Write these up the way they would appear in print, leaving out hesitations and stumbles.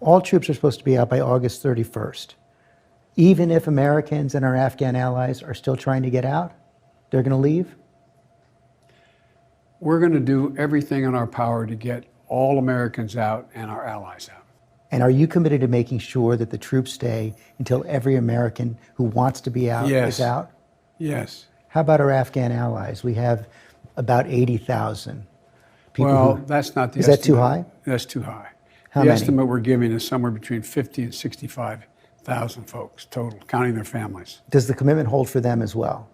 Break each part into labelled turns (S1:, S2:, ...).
S1: all troops are supposed to be out by August 31st. Even if Americans and our Afghan allies are still trying to get out, they're going to leave?
S2: We're going to do everything in our power to get all Americans out and our allies out.
S1: And are you committed to making sure that the troops stay until every American who wants to be out is out?
S2: Yes.
S1: How about our Afghan allies? We have about 80,000 people.
S2: Well, that's not the
S1: estimate. Is that too high?
S2: That's too high.
S1: How
S2: the
S1: many?
S2: estimate we're giving is somewhere between 50 and 65,000 folks total, counting their families.
S1: Does the commitment hold for them as well?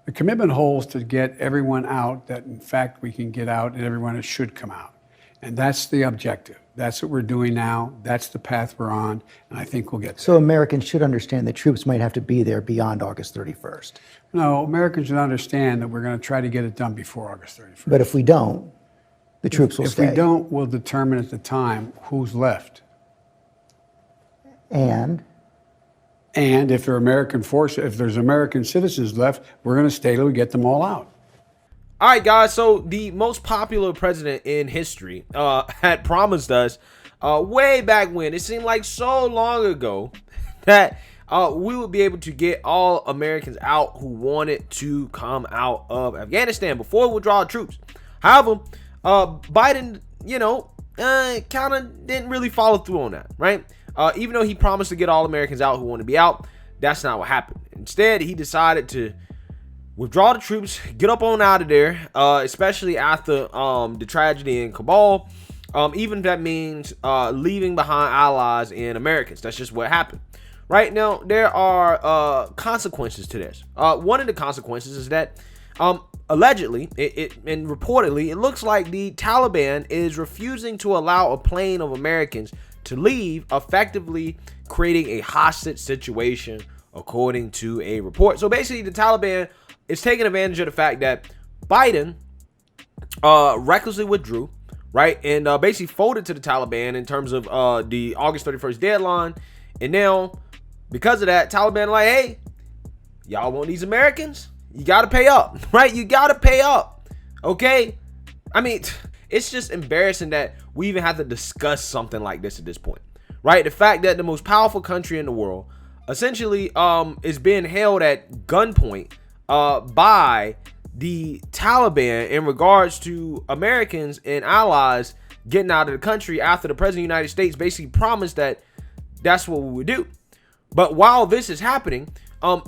S2: The commitment holds to get everyone out that, in fact, we can get out and everyone that should come out. And that's the objective. That's what we're doing now. That's the path we're on, and I think we'll get there.
S1: So Americans should understand that troops might have to be there beyond August 31st.
S2: No, Americans should understand that we're going to try to get it done before August 31st.
S1: But if we don't, the troops will stay.
S2: If we don't, we'll determine at the time who's left.
S1: And
S2: if there are American forces, if there's American citizens left, we're going to stay till we get them all out.
S3: All right, guys. So the most popular president in history had promised us way back when, it seemed like so long ago, that we would be able to get all Americans out who wanted to come out of Afghanistan before we withdraw troops. However, Biden, kind of didn't really follow through on that, right? Even though he promised to get all Americans out who want to be out, that's not what happened. Instead, he decided to withdraw the troops, get up on out of there, especially after the tragedy in Kabul. Even if that means leaving behind allies and Americans. That's just what happened. Right now, there are consequences to this. One of the consequences is that allegedly and reportedly, it looks like the Taliban is refusing to allow a plane of Americans to leave, effectively creating a hostage situation, according to a report. So basically, the Taliban is taking advantage of the fact that Biden recklessly withdrew, right, and basically folded to the Taliban in terms of the August 31st deadline. And now, because of that, Taliban like, hey, y'all want these Americans? You got to pay up, right? You got to pay up, okay? I mean, it's just embarrassing that we even have to discuss something like this at this point, right? The fact that the most powerful country in the world essentially is being held at gunpoint by the Taliban in regards to Americans and allies getting out of the country after the president of the United States basically promised that that's what we would do. But while this is happening,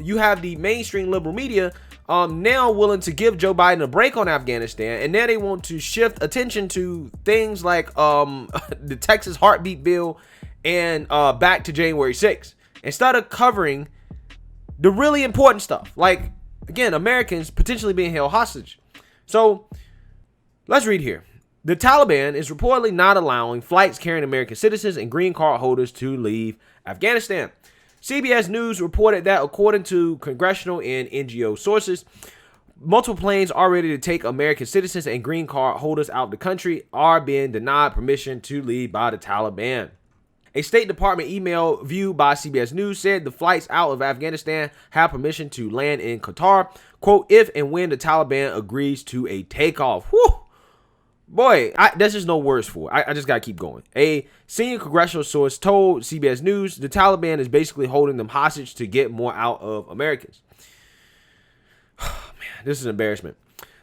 S3: you have the mainstream liberal media now willing to give Joe Biden a break on Afghanistan, and now they want to shift attention to things like the Texas heartbeat bill and back to January 6th, instead of covering the really important stuff, like, again, Americans potentially being held hostage. So let's read here. The Taliban is reportedly not allowing flights carrying American citizens and green card holders to leave Afghanistan. CBS News reported that, according to congressional and NGO sources, multiple planes are ready to take American citizens and green card holders out of the country are being denied permission to leave by the Taliban. A State Department email viewed by CBS News said the flights out of Afghanistan have permission to land in Qatar, quote, if and when the Taliban agrees to a takeoff. Whew. Boy, there's just no words for it. I just got to keep going. A senior congressional source told CBS News the Taliban is basically holding them hostage to get more out of Americans. Man, this is an embarrassment.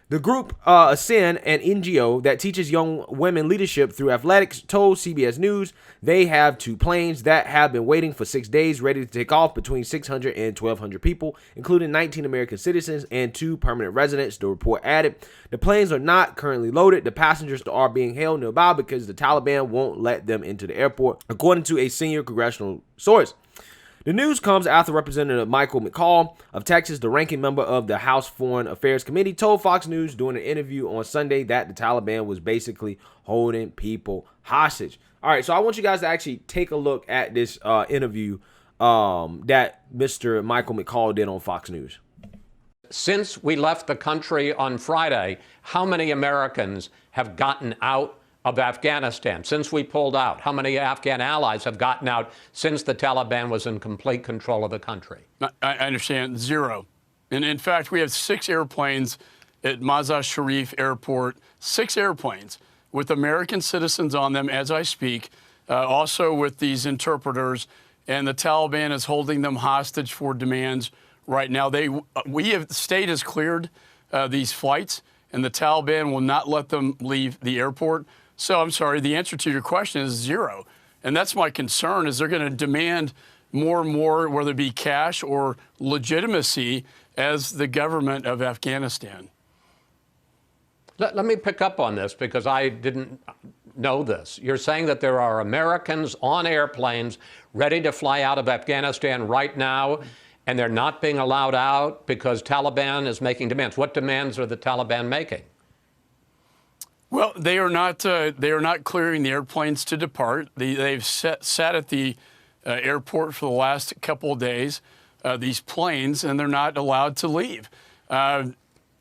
S3: The group, ASCEND, an NGO that teaches young women leadership through athletics, told CBS News they have 2 planes that have been waiting for 6 days ready to take off between 600 and 1,200 people, including 19 American citizens and 2 permanent residents, the report added. The planes are not currently loaded. The passengers are being held nearby because the Taliban won't let them into the airport, according to a senior congressional source. The news comes after Representative Michael McCaul of Texas, the ranking member of the House Foreign Affairs Committee, told Fox News during an interview on Sunday that the Taliban was basically holding people hostage. All right, so I want you guys to actually take a look at this interview that Mr. Michael McCaul did on Fox News.
S4: Since we left the country on Friday, how many Americans have gotten out of Afghanistan since we pulled out? How many Afghan allies have gotten out since the Taliban was in complete control of the country?
S5: I understand, 0. And in fact, we have 6 airplanes at Mazar-i-Sharif airport, 6 airplanes with American citizens on them as I speak, also with these interpreters, and the Taliban is holding them hostage for demands right now. The state has cleared these flights, and the Taliban will not let them leave the airport. So I'm sorry, the answer to your question is zero. And that's my concern, is they're going to demand more and more, whether it be cash or legitimacy as the government of Afghanistan.
S4: Let me pick up on this because I didn't know this. You're saying that there are Americans on airplanes ready to fly out of Afghanistan right now, and they're not being allowed out because Taliban is making demands. What demands are the Taliban making?
S5: Well, they are not clearing the airplanes to depart. They've sat at the airport for the last couple of days, these planes, and they're not allowed to leave.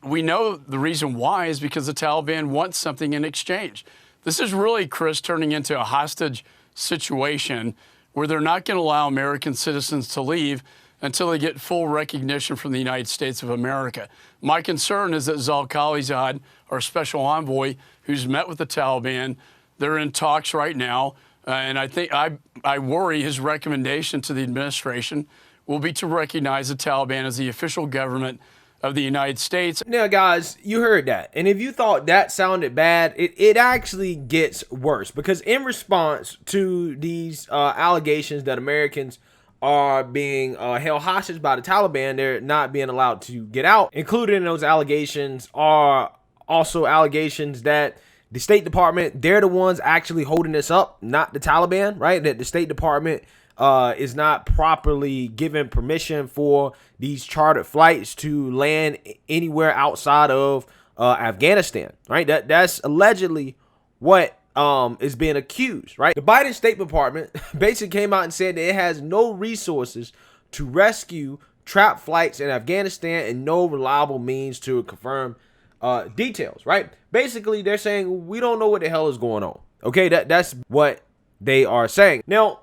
S5: We know the reason why is because the Taliban wants something in exchange. This is really, Chris, turning into a hostage situation where they're not going to allow American citizens to leave until they get full recognition from the United States of America. My concern is that Zal Khalilzad, our special envoy, who's met with the Taliban, they're in talks right now, and I think I worry his recommendation to the administration will be to recognize the Taliban as the official government of the United States.
S3: Now, guys, you heard that. And if you thought that sounded bad, it actually gets worse. Because in response to these allegations that Americans are being held hostage by the Taliban, they're not being allowed to get out. Included in those allegations are also allegations that the State Department, they're the ones actually holding this up, not the Taliban, right? That the State Department is not properly given permission for these chartered flights to land anywhere outside of Afghanistan, right? That's allegedly what is being accused, right? The Biden State Department basically came out and said that it has no resources to rescue trapped flights in Afghanistan and no reliable means to confirm details, right? Basically, they're saying we don't know what the hell is going on. Okay, that's what they are saying. Now,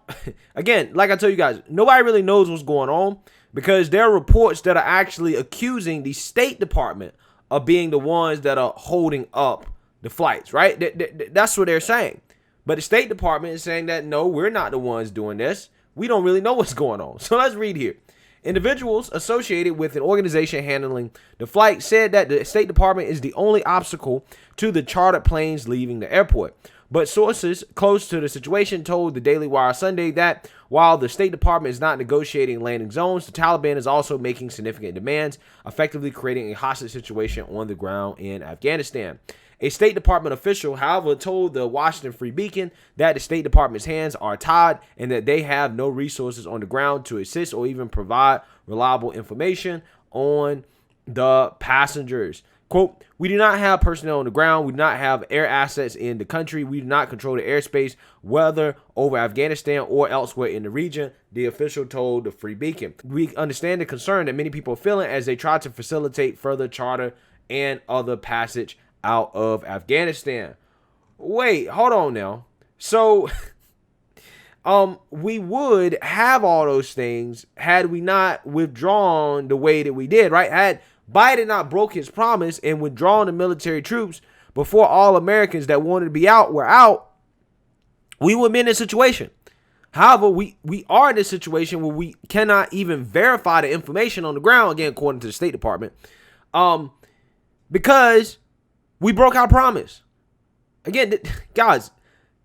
S3: again, like I told you guys, nobody really knows what's going on because there are reports that are actually accusing the State Department of being the ones that are holding up the flights, right? That's what they're saying. But the State Department is saying that, no, we're not the ones doing this. We don't really know what's going on. So let's read here. Individuals associated with an organization handling the flight said that the State Department is the only obstacle to the chartered planes leaving the airport. But sources close to the situation told the Daily Wire Sunday that while the State Department is not negotiating landing zones, the Taliban is also making significant demands, effectively creating a hostage situation on the ground in Afghanistan. A State Department official, however, told the Washington Free Beacon that the State Department's hands are tied and that they have no resources on the ground to assist or even provide reliable information on the passengers. Quote, we do not have personnel on the ground. We do not have air assets in the country. We do not control the airspace, whether over Afghanistan or elsewhere in the region, the official told the Free Beacon. We understand the concern that many people are feeling as they try to facilitate further charter and other passage out of Afghanistan. Wait, hold on now. So, we would have all those things had we not withdrawn the way that we did, right? Had Biden not broke his promise and withdrawn the military troops before all Americans that wanted to be out were out, we would be in this situation. However, we are in this situation where we cannot even verify the information on the ground, again, according to the State Department, because we broke our promise. Again, guys,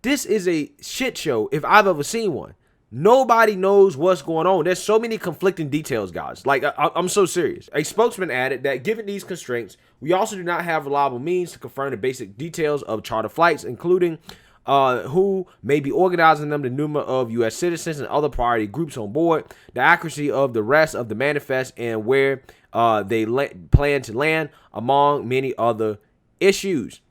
S3: this is a shit show if I've ever seen one. Nobody knows what's going on. There's so many conflicting details, guys. Like, I'm so serious. A spokesman added that given these constraints, we also do not have reliable means to confirm the basic details of charter flights, including who may be organizing them, the number of U.S. citizens and other priority groups on board, the accuracy of the rest of the manifest, and where they plan to land, among many other issues.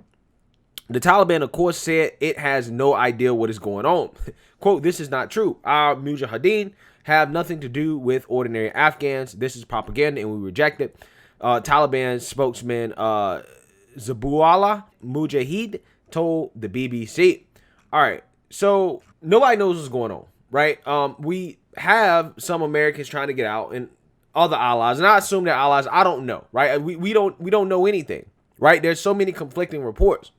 S3: The Taliban, of course, said it has no idea what is going on. Quote, this is not true. Our mujahideen have nothing to do with ordinary Afghans. This is propaganda and we reject it. Taliban spokesman Zabuallah Mujahid told the BBC. All right, so nobody knows what's going on, right? We have some Americans trying to get out and other allies, and I assume they're allies. I don't know, right? We don't know anything, right? There's so many conflicting reports.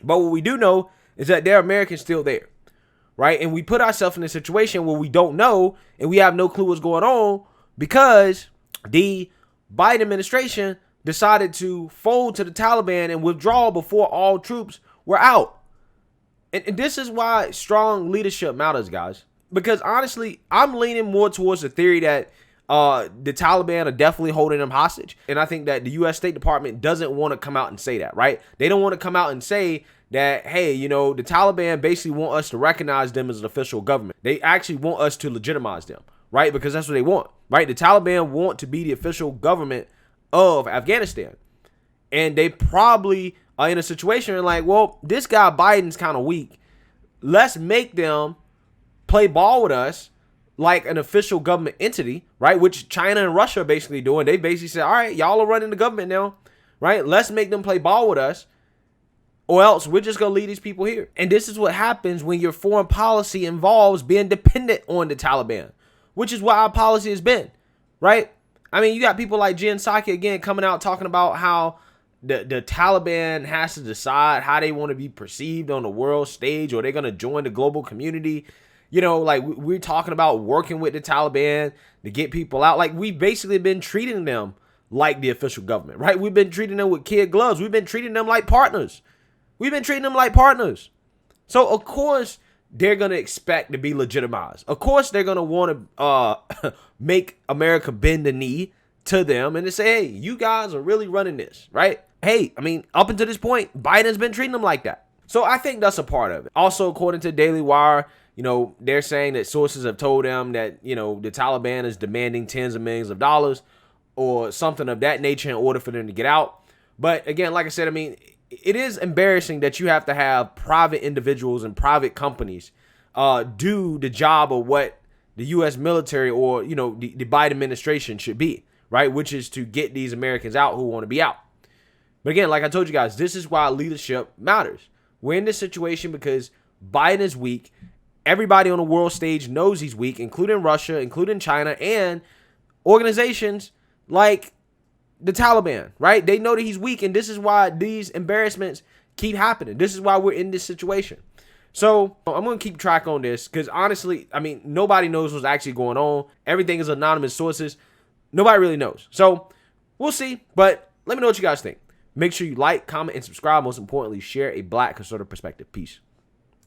S3: But what we do know is that there are Americans still there, right? And we put ourselves in a situation where we don't know and we have no clue what's going on because the Biden administration decided to fold to the Taliban and withdraw before all troops were out. And this is why strong leadership matters, guys. Because honestly, I'm leaning more towards the theory that the Taliban are definitely holding them hostage. And I think that the U.S. State Department doesn't want to come out and say that, right? They don't want to come out and say that, hey, you know, the Taliban basically want us to recognize them as an official government. They actually want us to legitimize them, right? Because that's what they want, right? The Taliban want to be the official government of Afghanistan. And they probably are in a situation like, well, this guy Biden's kind of weak. Let's make them play ball with us like an official government entity, right? Which China and Russia are basically doing. They basically said, all right, y'all are running the government now, right? Let's make them play ball with us, or else we're just going to leave these people here. And this is what happens when your foreign policy involves being dependent on the Taliban, which is what our policy has been, right? I mean, you got people like Jen Psaki again coming out talking about how the Taliban has to decide how they want to be perceived on the world stage, or they're going to join the global community. You know, like we're talking about working with the Taliban to get people out. Like we've basically been treating them like the official government, right? We've been treating them with kid gloves. We've been treating them like partners. So of course they're going to expect to be legitimized. Of course they're going to want to make America bend the knee to them and to say, hey, you guys are really running this, right? Hey, I mean, up until this point, Biden's been treating them like that. So I think that's a part of it. Also, according to Daily Wire, you know, they're saying that sources have told them that, you know, the Taliban is demanding tens of millions of dollars or something of that nature in order for them to get out. But again, like I said, I mean, it is embarrassing that you have to have private individuals and private companies do the job of what the U.S. military or, you know, the Biden administration should be, right? Which is to get these Americans out who want to be out. But again, like I told you guys, this is why leadership matters. We're in this situation because Biden is weak. Everybody on the world stage knows he's weak, including Russia, including China, and organizations like the Taliban, right? They know that he's weak, and this is why these embarrassments keep happening. This is why we're in this situation. So I'm going to keep track on this because honestly, I mean, nobody knows what's actually going on. Everything is anonymous sources. Nobody really knows. So we'll see, but let me know what you guys think. Make sure you like, comment, and subscribe. Most importantly, share a Black conservative perspective. Peace.